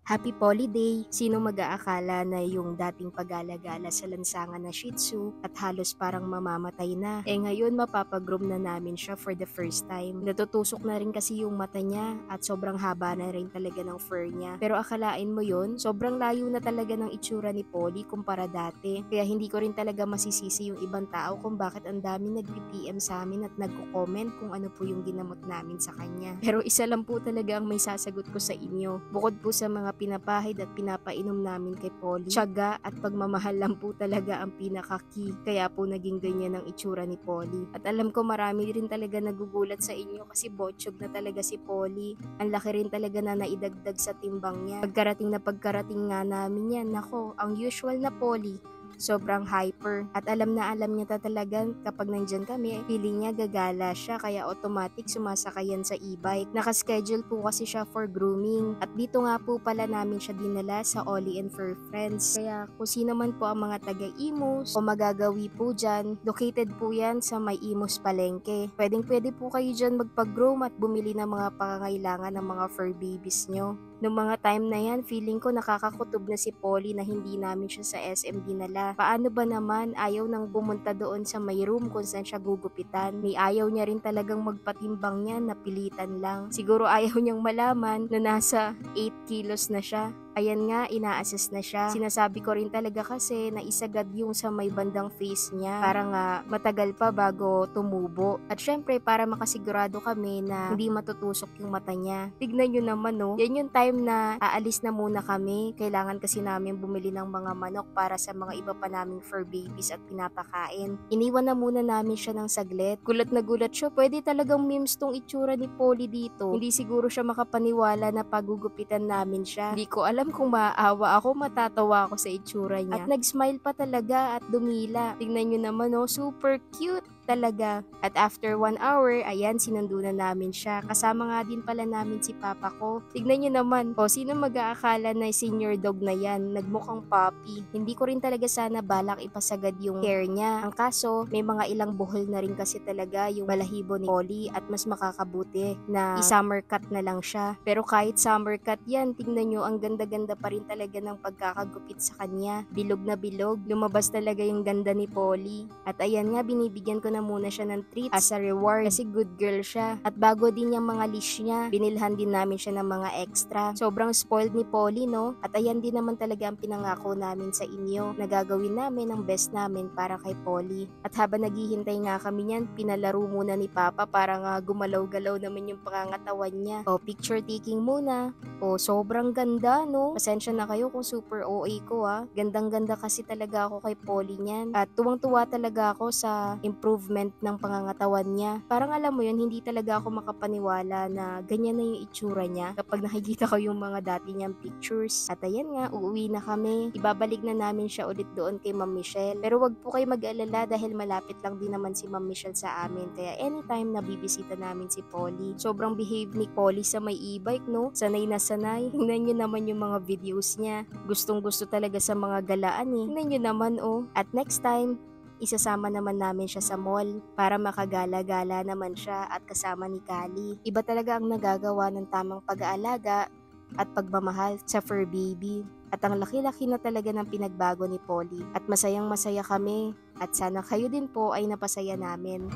Happy Poly Day! Sino mag-aakala na yung dating pag-alagala sa lansangan na Shih Tzu at halos parang mamamatay na, ngayon mapapagroom na namin siya for the first time. Natutusok na rin kasi yung mata niya at sobrang haba na rin talaga ng fur niya. Pero akalain mo yun, sobrang layo na talaga ng itsura ni Polly kumpara dati. Kaya hindi ko rin talaga masisisi yung ibang tao kung bakit ang dami nag-PM sa amin at nagko-comment kung ano po yung ginamot namin sa kanya. Pero isa lang po talaga ang may sasagot ko sa inyo. Bukod po sa mga pinapahid at pinapainom namin kay Polly, tiyaga at pagmamahal lang po talaga ang pinaka-key. Kaya po naging ganyan ang itsura ni Polly. At alam ko marami rin talaga nagugulat sa inyo kasi botchog na talaga si Polly. Ang laki rin talaga na naidagdag sa timbang niya. Pagkarating nga namin yan, nako, ang usual na Polly, sobrang hyper. At alam na alam niya talaga kapag nandyan kami, feeling niya gagala siya kaya automatic sumasakay yan sa e-bike. Nakaschedule po kasi siya for grooming. At dito nga po pala namin siya dinala sa Ollie and Fur Friends. Kaya kung sino man po ang mga taga-Imus o magagawi po dyan, located po yan sa may Imus Palengke. Pwede po kayo dyan magpag-groom at bumili ng mga pangangailangan ng mga fur babies nyo. Noong mga time na yan, feeling ko nakakakutob na si Polly na hindi namin siya sa SM dinala. Paano ba naman ayaw nang pumunta doon sa may room kung saan siya gugupitan? Ni ayaw niya rin talagang magpatimbang niya, napilitan lang. Siguro ayaw niyang malaman na nasa 8 kilos na siya. Ayan nga, ina-assess na siya. Sinasabi ko rin talaga kasi na isagad yung sa may bandang face niya. Para nga matagal pa bago tumubo. At syempre, para makasigurado kami na hindi matutusok yung mata niya. Tignan nyo naman no, yan yung time na aalis na muna kami. Kailangan kasi namin bumili ng mga manok para sa mga iba pa naming fur babies at pinapakain. Iniwan na muna namin siya ng saglit. Gulat na gulat siya, pwede talagang memes tong itsura ni Polly dito. Hindi siguro siya makapaniwala na pagugupitan namin siya. Hindi ko alam kung maaawa ako, matatawa ako sa itsura niya. At nag-smile pa talaga at dumila. Tingnan nyo naman oh, super cute talaga. At after 1 hour, ayan, sinundo na namin siya. Kasama nga din pala namin si papa ko. Tignan nyo naman, sino mag-aakala na senior dog na yan? Nagmukhang puppy. Hindi ko rin talaga sana balak ipasagad yung hair niya. Ang kaso, may mga ilang buhol na rin kasi talaga yung balahibo ni Polly at mas makakabuti na i-summer cut na lang siya. Pero kahit summer cut yan, tignan nyo, ang ganda-ganda pa rin talaga ng pagkakagupit sa kanya. Bilog na bilog. Lumabas talaga yung ganda ni Polly. At ayan nga, binibigyan ko na muna siya ng treats as a reward kasi good girl siya. At bago din yung mga leash niya, binilhan din namin siya ng mga extra. Sobrang spoiled ni Polly, no? At ayan din naman talaga ang pinangako namin sa inyo na gagawin namin ang best namin para kay Polly. At habang naghihintay nga kami niyan, pinalaro muna ni Papa para nga gumalaw-galaw naman yung pangangatawan niya. Picture taking muna. Sobrang ganda, no? Pasensya na kayo kung super OA ko, ha? Gandang-ganda kasi talaga ako kay Polly niyan. At tuwang-tuwa talaga ako sa improvement ng pangangatawan niya. Parang alam mo yun, hindi talaga ako makapaniwala na ganyan na yung itsura niya kapag nakikita ko yung mga dati niyang pictures. At ayan nga, uuwi na kami. Ibabalik na namin siya ulit doon kay Ma'am Michelle. Pero wag po kayo mag-alala dahil malapit lang din naman si Ma'am Michelle sa amin. Kaya anytime na bibisita namin si Polly. Sobrang behave ni Polly sa may e-bike, no? Sanay na sanay. Tingnan nyo naman yung mga videos niya. Gustong gusto talaga sa mga galaan eh. Tingnan nyo naman oh. At next time, isasama naman namin siya sa mall para makagala-gala naman siya at kasama ni Kali. Iba talaga ang nagagawa ng tamang pag-aalaga at pagmamahal sa fur baby. At ang laki-laki na talaga ng pinagbago ni Polly. At masayang masaya kami at sana kayo din po ay napasaya namin.